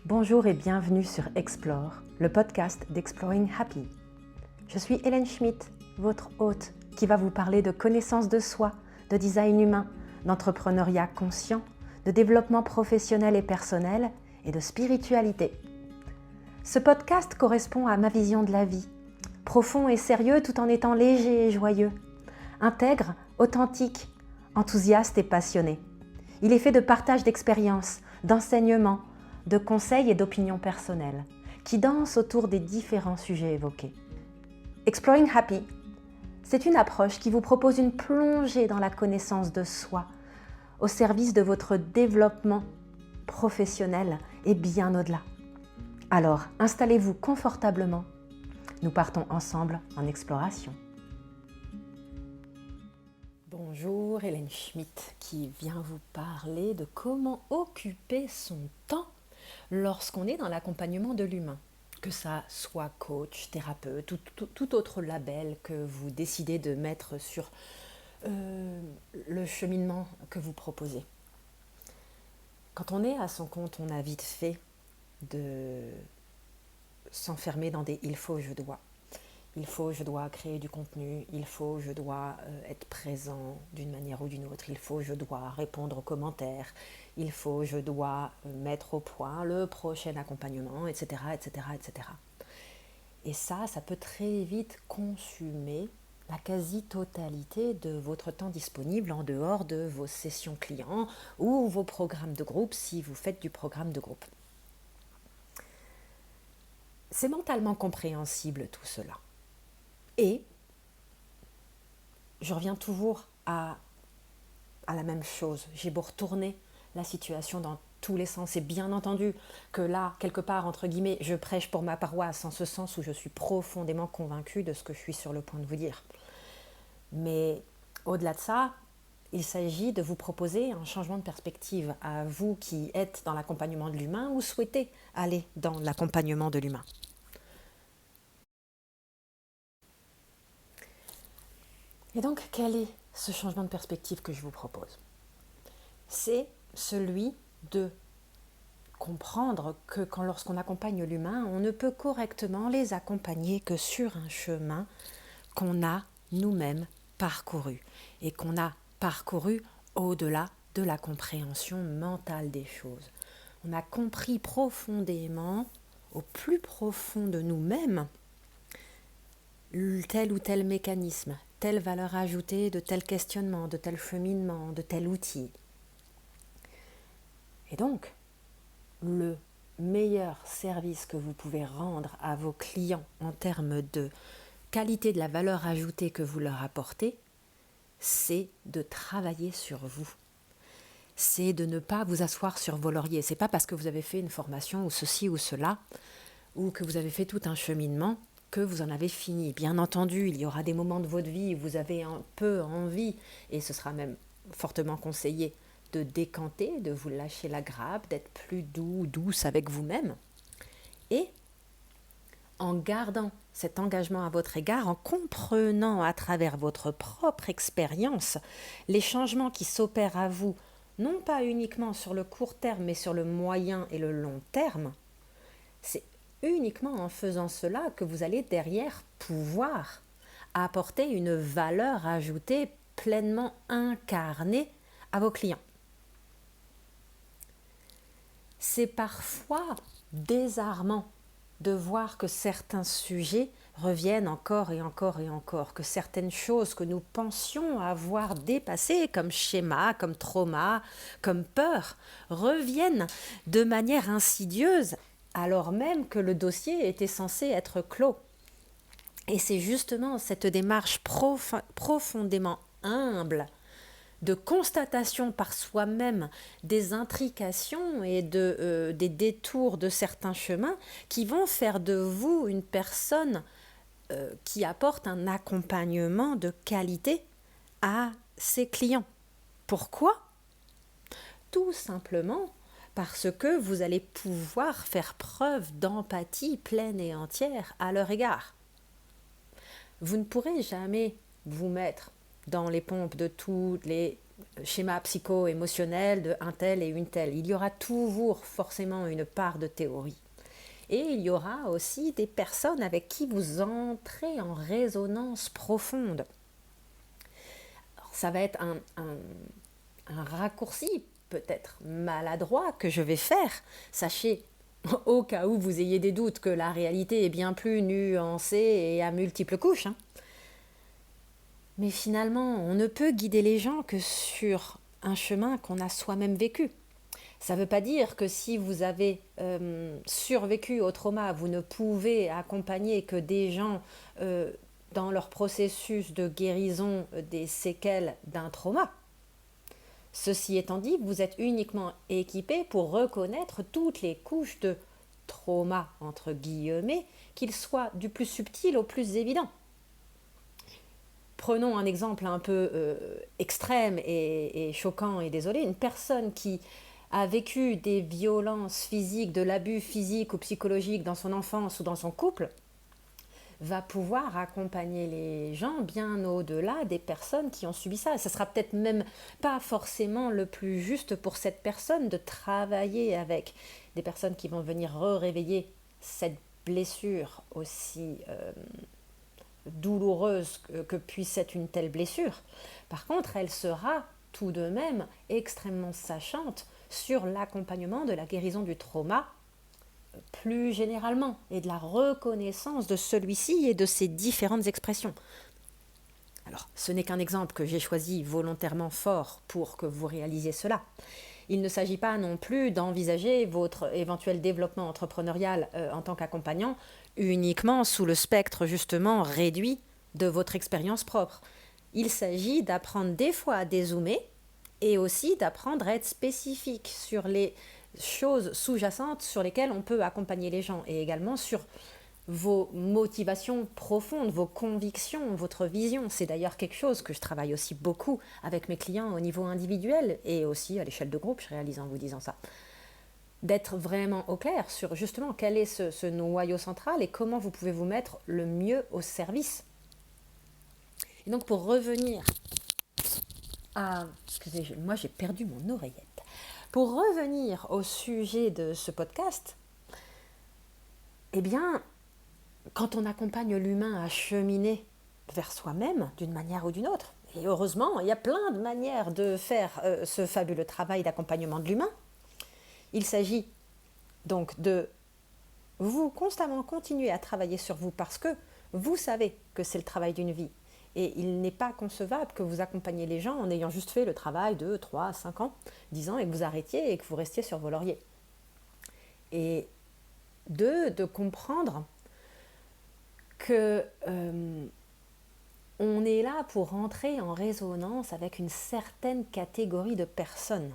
Bonjour et bienvenue sur Explore, le podcast d'Exploring Happy. Je suis Hélène Schmidt, votre hôte, qui va vous parler de connaissance de soi, de design humain, d'entrepreneuriat conscient, de développement professionnel et personnel et de spiritualité. Ce podcast correspond à ma vision de la vie, profond et sérieux tout en étant léger et joyeux, intègre, authentique, enthousiaste et passionné. Il est fait de partage d'expériences, d'enseignements, de conseils et d'opinions personnelles, qui dansent autour des différents sujets évoqués. Exploring Happy, c'est une approche qui vous propose une plongée dans la connaissance de soi, au service de votre développement professionnel et bien au-delà. Alors, installez-vous confortablement. Nous partons ensemble en exploration. Bonjour, Hélène Schmidt qui vient vous parler de comment occuper son temps lorsqu'on est dans l'accompagnement de l'humain. Que ça soit coach, thérapeute ou tout autre label que vous décidez de mettre sur le cheminement que vous proposez. Quand on est à son compte, on a vite fait de s'enfermer dans des « il faut, je dois ». Il faut, je dois créer du contenu, il faut, je dois être présent d'une manière ou d'une autre, il faut, je dois répondre aux commentaires, il faut, je dois mettre au point le prochain accompagnement, etc., etc., etc. Et ça peut très vite consumer la quasi-totalité de votre temps disponible en dehors de vos sessions clients ou vos programmes de groupe si vous faites du programme de groupe. C'est mentalement compréhensible tout cela. Et je reviens toujours à la même chose. J'ai beau retourner la situation dans tous les sens. Et bien entendu que là, quelque part, entre guillemets, je prêche pour ma paroisse en ce sens où je suis profondément convaincue de ce que je suis sur le point de vous dire. Mais au-delà de ça, il s'agit de vous proposer un changement de perspective à vous qui êtes dans l'accompagnement de l'humain ou souhaitez aller dans l'accompagnement de l'humain. Et donc, quel est ce changement de perspective que je vous propose ? C'est celui de comprendre que lorsqu'on accompagne l'humain, on ne peut correctement les accompagner que sur un chemin qu'on a nous-mêmes parcouru et qu'on a parcouru au-delà de la compréhension mentale des choses. On a compris profondément, au plus profond de nous-mêmes, tel ou tel mécanisme, telle valeur ajoutée de tel questionnement, de tel cheminement, de tel outil. Et donc, le meilleur service que vous pouvez rendre à vos clients en termes de qualité de la valeur ajoutée que vous leur apportez, c'est de travailler sur vous. C'est de ne pas vous asseoir sur vos lauriers. C'est pas parce que vous avez fait une formation ou ceci ou cela, ou que vous avez fait tout un cheminement, que vous en avez fini. Bien entendu, il y aura des moments de votre vie où vous avez un peu envie, et ce sera même fortement conseillé, de décanter, de vous lâcher la grappe, d'être plus doux, douce avec vous-même. Et en gardant cet engagement à votre égard, en comprenant à travers votre propre expérience les changements qui s'opèrent à vous, non pas uniquement sur le court terme, mais sur le moyen et le long terme, c'est uniquement en faisant cela que vous allez derrière pouvoir apporter une valeur ajoutée pleinement incarnée à vos clients. C'est parfois désarmant de voir que certains sujets reviennent encore et encore et encore, que certaines choses que nous pensions avoir dépassées comme schéma, comme trauma, comme peur, reviennent de manière insidieuse alors même que le dossier était censé être clos. Et c'est justement cette démarche profondément humble de constatation par soi-même des intrications et des détours de certains chemins qui vont faire de vous une personne qui apporte un accompagnement de qualité à ses clients. Pourquoi ? Tout simplement parce que vous allez pouvoir faire preuve d'empathie pleine et entière à leur égard. Vous ne pourrez jamais vous mettre dans les pompes de tous les schéma psycho-émotionnel de un tel et une telle. Il y aura toujours forcément une part de théorie. Et il y aura aussi des personnes avec qui vous entrez en résonance profonde. Alors, ça va être un raccourci peut-être maladroit que je vais faire. Sachez, au cas où vous ayez des doutes, que la réalité est bien plus nuancée et à multiples couches. Mais finalement, on ne peut guider les gens que sur un chemin qu'on a soi-même vécu. Ça ne veut pas dire que si vous avez survécu au trauma, vous ne pouvez accompagner que des gens dans leur processus de guérison des séquelles d'un trauma. Ceci étant dit, vous êtes uniquement équipé pour reconnaître toutes les couches de trauma, entre guillemets, qu'ils soient du plus subtil au plus évident. Prenons un exemple un peu extrême et choquant et désolé. Une personne qui a vécu des violences physiques, de l'abus physique ou psychologique dans son enfance ou dans son couple, va pouvoir accompagner les gens bien au-delà des personnes qui ont subi ça. Et ce sera peut-être même pas forcément le plus juste pour cette personne de travailler avec des personnes qui vont venir réveiller cette blessure aussi douloureuse que puisse être une telle blessure. Par contre, elle sera tout de même extrêmement sachante sur l'accompagnement de la guérison du trauma plus généralement et de la reconnaissance de celui-ci et de ses différentes expressions. Alors, ce n'est qu'un exemple que j'ai choisi volontairement fort pour que vous réalisiez cela. Il ne s'agit pas non plus d'envisager votre éventuel développement entrepreneurial en tant qu'accompagnant uniquement sous le spectre justement réduit de votre expérience propre. Il s'agit d'apprendre des fois à dézoomer et aussi d'apprendre à être spécifique sur les choses sous-jacentes sur lesquelles on peut accompagner les gens et également sur vos motivations profondes, vos convictions, votre vision. C'est d'ailleurs quelque chose que je travaille aussi beaucoup avec mes clients au niveau individuel et aussi à l'échelle de groupe, je réalise en vous disant ça. D'être vraiment au clair sur justement quel est ce noyau central et comment vous pouvez vous mettre le mieux au service. Et donc pour revenir à... Excusez-moi, j'ai perdu mon oreillette. Pour revenir au sujet de ce podcast, eh bien, quand on accompagne l'humain à cheminer vers soi-même d'une manière ou d'une autre, et heureusement, il y a plein de manières de faire ce fabuleux travail d'accompagnement de l'humain, il s'agit donc de vous constamment continuer à travailler sur vous parce que vous savez que c'est le travail d'une vie. Et il n'est pas concevable que vous accompagniez les gens en ayant juste fait le travail de 3, 5 ans, 10 ans et que vous arrêtiez et que vous restiez sur vos lauriers. Et de comprendre que on est là pour entrer en résonance avec une certaine catégorie de personnes.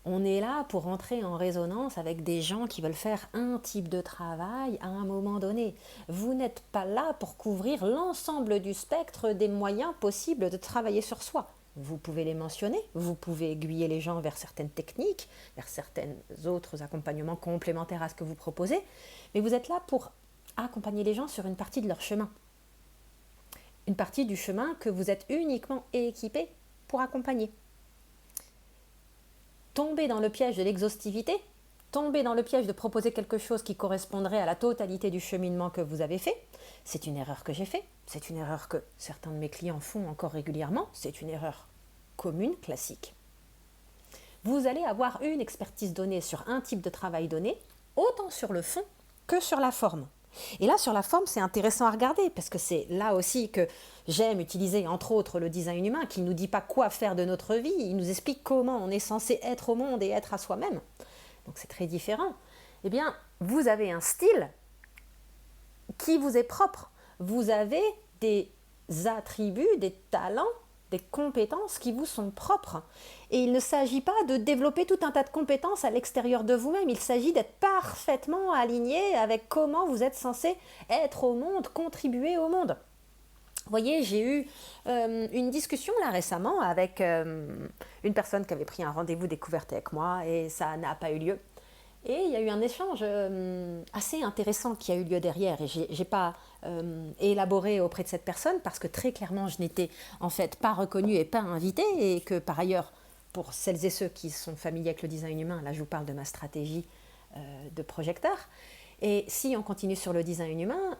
On est là pour entrer en résonance avec des gens qui veulent faire un type de travail à un moment donné. Vous n'êtes pas là pour couvrir l'ensemble du spectre des moyens possibles de travailler sur soi. Vous pouvez les mentionner, vous pouvez aiguiller les gens vers certaines techniques, vers certains autres accompagnements complémentaires à ce que vous proposez, mais vous êtes là pour accompagner les gens sur une partie de leur chemin. Une partie du chemin que vous êtes uniquement équipé pour accompagner. Tomber dans le piège de l'exhaustivité, tomber dans le piège de proposer quelque chose qui correspondrait à la totalité du cheminement que vous avez fait, c'est une erreur que j'ai faite, c'est une erreur que certains de mes clients font encore régulièrement, c'est une erreur commune, classique. Vous allez avoir une expertise donnée sur un type de travail donné, autant sur le fond que sur la forme. Et là, sur la forme, c'est intéressant à regarder parce que c'est là aussi que j'aime utiliser, entre autres, le design humain qui ne nous dit pas quoi faire de notre vie, il nous explique comment on est censé être au monde et être à soi-même. Donc c'est très différent. Eh bien, vous avez un style qui vous est propre. Vous avez des attributs, des talents, des compétences qui vous sont propres. Et il ne s'agit pas de développer tout un tas de compétences à l'extérieur de vous-même. Il s'agit d'être parfaitement aligné avec comment vous êtes censé être au monde, contribuer au monde. Vous voyez, j'ai eu une discussion là récemment avec une personne qui avait pris un rendez-vous découverte avec moi et ça n'a pas eu lieu. Et il y a eu un échange assez intéressant qui a eu lieu derrière. Et j'ai pas élaboré auprès de cette personne parce que très clairement, je n'étais en fait pas reconnue et pas invitée. Et que par ailleurs, pour celles et ceux qui sont familiers avec le design humain, là je vous parle de ma stratégie de projecteur. Et si on continue sur le design humain,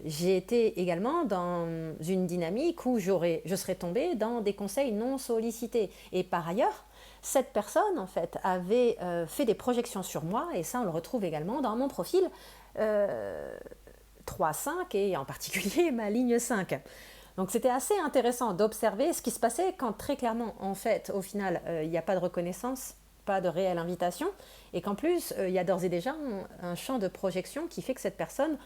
j'ai été également dans une dynamique où je serais tombée dans des conseils non sollicités. Et par ailleurs, cette personne, en fait, avait fait des projections sur moi, et ça, on le retrouve également dans mon profil 3-5, et en particulier ma ligne 5. Donc c'était assez intéressant d'observer ce qui se passait quand très clairement, en fait, au final, il n'y a pas de reconnaissance, pas de réelle invitation, et qu'en plus, il y a d'ores et déjà un champ de projection qui fait que cette personne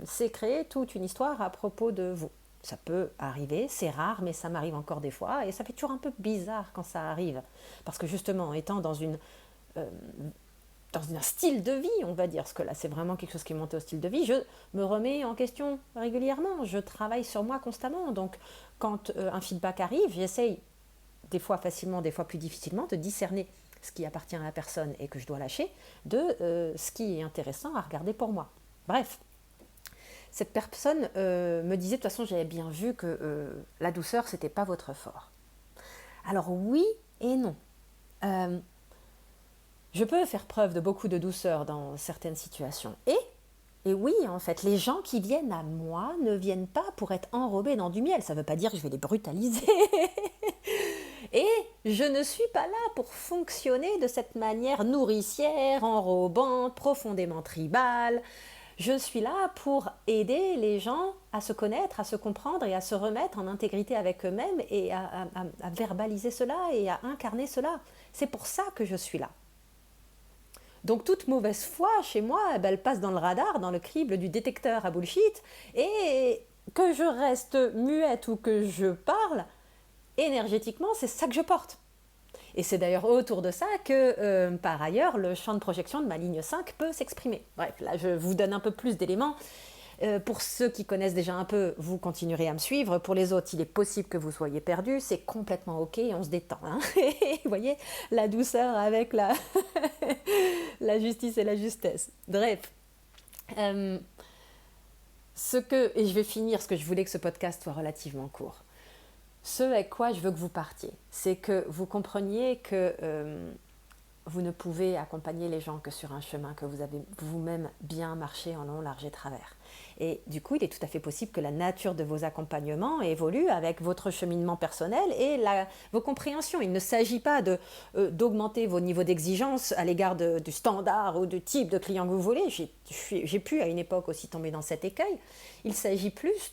s'est créée toute une histoire à propos de vous. Ça peut arriver, c'est rare, mais ça m'arrive encore des fois, et ça fait toujours un peu bizarre quand ça arrive, parce que justement, étant dans un style de vie, on va dire, parce que là c'est vraiment quelque chose qui est monté au style de vie, je me remets en question régulièrement, je travaille sur moi constamment, donc quand un feedback arrive, j'essaye, des fois facilement, des fois plus difficilement, de discerner ce qui appartient à la personne et que je dois lâcher, de ce qui est intéressant à regarder pour moi. Bref, cette personne me disait, de toute façon j'avais bien vu que la douceur c'était pas votre fort. Alors oui et non. Je peux faire preuve de beaucoup de douceur dans certaines situations. Et oui, en fait, les gens qui viennent à moi ne viennent pas pour être enrobés dans du miel. Ça ne veut pas dire que je vais les brutaliser. Et je ne suis pas là pour fonctionner de cette manière nourricière, enrobante, profondément tribale. Je suis là pour aider les gens à se connaître, à se comprendre et à se remettre en intégrité avec eux-mêmes et à verbaliser cela et à incarner cela. C'est pour ça que je suis là. Donc toute mauvaise foi chez moi, elle passe dans le radar, dans le crible du détecteur à bullshit, et que je reste muette ou que je parle, énergétiquement, c'est ça que je porte. Et c'est d'ailleurs autour de ça que, par ailleurs, le champ de projection de ma ligne 5 peut s'exprimer. Bref, là je vous donne un peu plus d'éléments. Pour ceux qui connaissent déjà un peu, vous continuerez à me suivre. Pour les autres, il est possible que vous soyez perdus. C'est complètement OK, on se détend. Hein. Vous voyez, la douceur avec la justice et la justesse. Bref. Et je vais finir, parce que je voulais que ce podcast soit relativement court. Ce avec quoi je veux que vous partiez, c'est que vous compreniez que vous ne pouvez accompagner les gens que sur un chemin que vous avez vous-même bien marché en long, large et travers. Et du coup, il est tout à fait possible que la nature de vos accompagnements évolue avec votre cheminement personnel et vos compréhensions. Il ne s'agit pas d'augmenter vos niveaux d'exigence à l'égard du standard ou du type de client que vous voulez. J'ai pu à une époque aussi tomber dans cet écueil. Il s'agit plus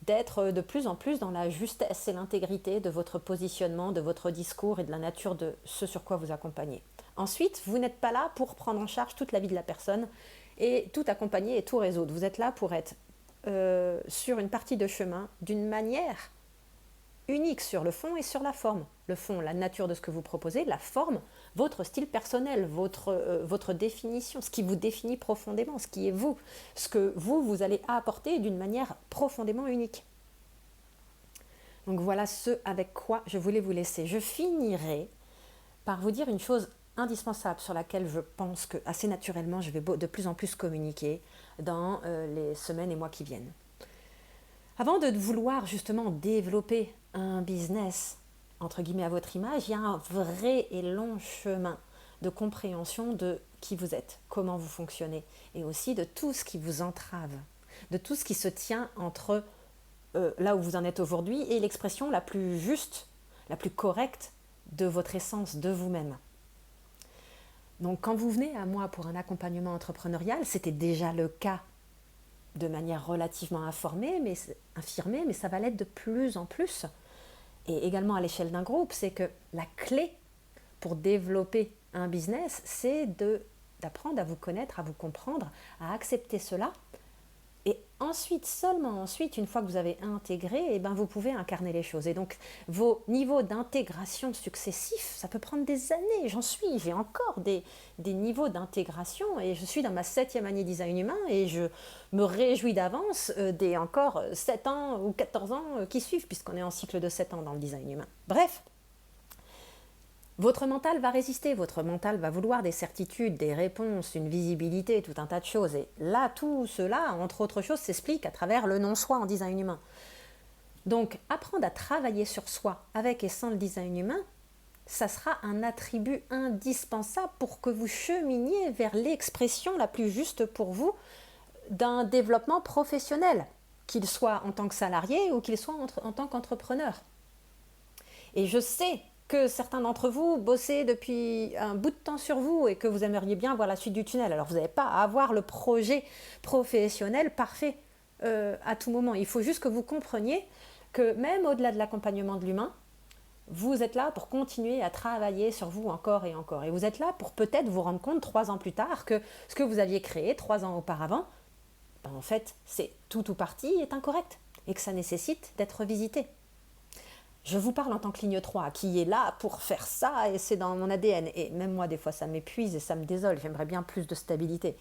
d'être de plus en plus dans la justesse et l'intégrité de votre positionnement, de votre discours et de la nature de ce sur quoi vous accompagnez. Ensuite, vous n'êtes pas là pour prendre en charge toute la vie de la personne et tout accompagner et tout résoudre. Vous êtes là pour être sur une partie de chemin d'une manière unique sur le fond et sur la forme. Le fond, la nature de ce que vous proposez, la forme, votre style personnel, votre définition, ce qui vous définit profondément, ce qui est vous, ce que vous allez apporter d'une manière profondément unique. Donc voilà ce avec quoi je voulais vous laisser. Je finirai par vous dire une chose indispensable sur laquelle je pense que assez naturellement je vais de plus en plus communiquer dans les semaines et mois qui viennent. Avant de vouloir justement développer un business, entre guillemets, à votre image, il y a un vrai et long chemin de compréhension de qui vous êtes, comment vous fonctionnez, et aussi de tout ce qui vous entrave, de tout ce qui se tient entre là où vous en êtes aujourd'hui et l'expression la plus juste, la plus correcte de votre essence, de vous-même. Donc quand vous venez à moi pour un accompagnement entrepreneurial, c'était déjà le cas de manière relativement affirmée, mais ça va l'être de plus en plus. Et également à l'échelle d'un groupe, c'est que la clé pour développer un business, c'est d'apprendre à vous connaître, à vous comprendre, à accepter cela. Et ensuite, seulement ensuite, une fois que vous avez intégré, vous pouvez incarner les choses. Et donc, vos niveaux d'intégration successifs, ça peut prendre des années. J'ai encore des niveaux d'intégration et je suis dans ma 7e année design humain et je me réjouis d'avance des encore 7 ans ou 14 ans qui suivent, puisqu'on est en cycle de 7 ans dans le design humain. Bref, Votre mental va résister, votre mental va vouloir des certitudes, des réponses, une visibilité, tout un tas de choses. Et là, tout cela, entre autres choses, s'explique à travers le non-soi en design humain. Donc, apprendre à travailler sur soi avec et sans le design humain, ça sera un attribut indispensable pour que vous cheminiez vers l'expression la plus juste pour vous d'un développement professionnel, qu'il soit en tant que salarié ou qu'il soit en tant qu'entrepreneur. Et je sais que certains d'entre vous bossez depuis un bout de temps sur vous et que vous aimeriez bien voir la suite du tunnel. Alors vous n'avez pas à avoir le projet professionnel parfait à tout moment. Il faut juste que vous compreniez que même au-delà de l'accompagnement de l'humain, vous êtes là pour continuer à travailler sur vous encore et encore. Et vous êtes là pour peut-être vous rendre compte 3 ans plus tard que ce que vous aviez créé 3 ans auparavant, en fait, c'est tout ou partie est incorrect et que ça nécessite d'être revisité. Je vous parle en tant que ligne 3, qui est là pour faire ça, et c'est dans mon ADN. Et même moi, des fois, ça m'épuise et ça me désole. J'aimerais bien plus de stabilité.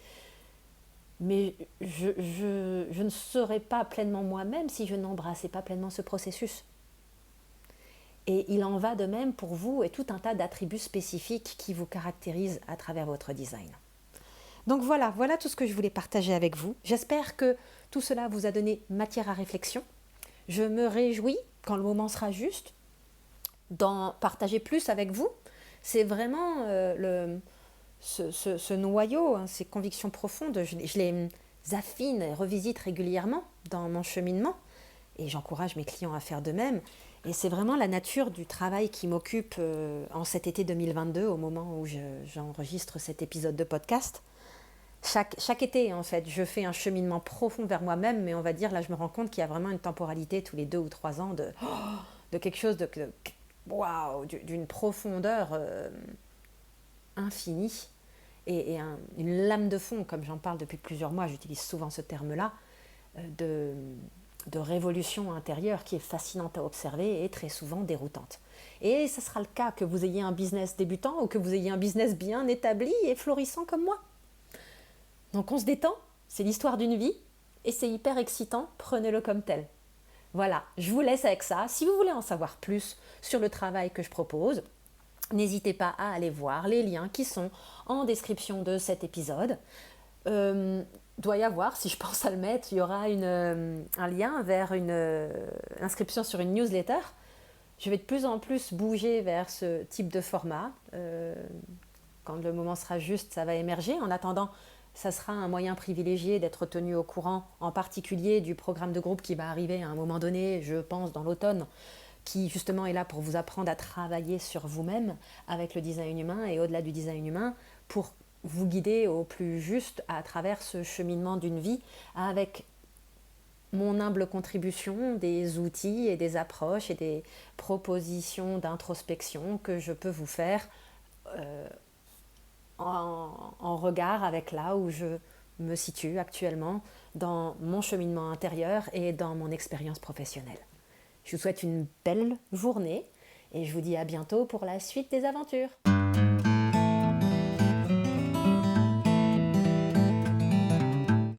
Mais je ne serais pas pleinement moi-même si je n'embrassais pas pleinement ce processus. Et il en va de même pour vous et tout un tas d'attributs spécifiques qui vous caractérisent à travers votre design. Donc voilà tout ce que je voulais partager avec vous. J'espère que tout cela vous a donné matière à réflexion. Je me réjouis, quand le moment sera juste, d'en partager plus avec vous. C'est vraiment ce noyau, ces convictions profondes, je les affine et revisite régulièrement dans mon cheminement. Et j'encourage mes clients à faire de même. Et c'est vraiment la nature du travail qui m'occupe en cet été 2022, au moment où j'enregistre cet épisode de podcast. Chaque été, en fait, je fais un cheminement profond vers moi-même, mais on va dire, là, je me rends compte qu'il y a vraiment une temporalité tous les 2 ou 3 ans de quelque chose d'une profondeur infinie et une lame de fond, comme j'en parle depuis plusieurs mois, j'utilise souvent ce terme-là, de révolution intérieure qui est fascinante à observer et très souvent déroutante. Et ce sera le cas que vous ayez un business débutant ou que vous ayez un business bien établi et florissant comme moi. Donc on se détend, c'est l'histoire d'une vie et c'est hyper excitant, prenez-le comme tel. Voilà, je vous laisse avec ça. Si vous voulez en savoir plus sur le travail que je propose, n'hésitez pas à aller voir les liens qui sont en description de cet épisode. Doit y avoir, si je pense à le mettre, il y aura un lien vers une inscription sur une newsletter. Je vais de plus en plus bouger vers ce type de format. Quand le moment sera juste, ça va émerger. En attendant, ça sera un moyen privilégié d'être tenu au courant, en particulier du programme de groupe qui va arriver à un moment donné, je pense dans l'automne, qui justement est là pour vous apprendre à travailler sur vous-même avec le design humain et au-delà du design humain, pour vous guider au plus juste à travers ce cheminement d'une vie avec mon humble contribution, des outils et des approches et des propositions d'introspection que je peux vous faire en regard avec là où je me situe actuellement dans mon cheminement intérieur et dans mon expérience professionnelle. Je vous souhaite une belle journée et je vous dis à bientôt pour la suite des aventures.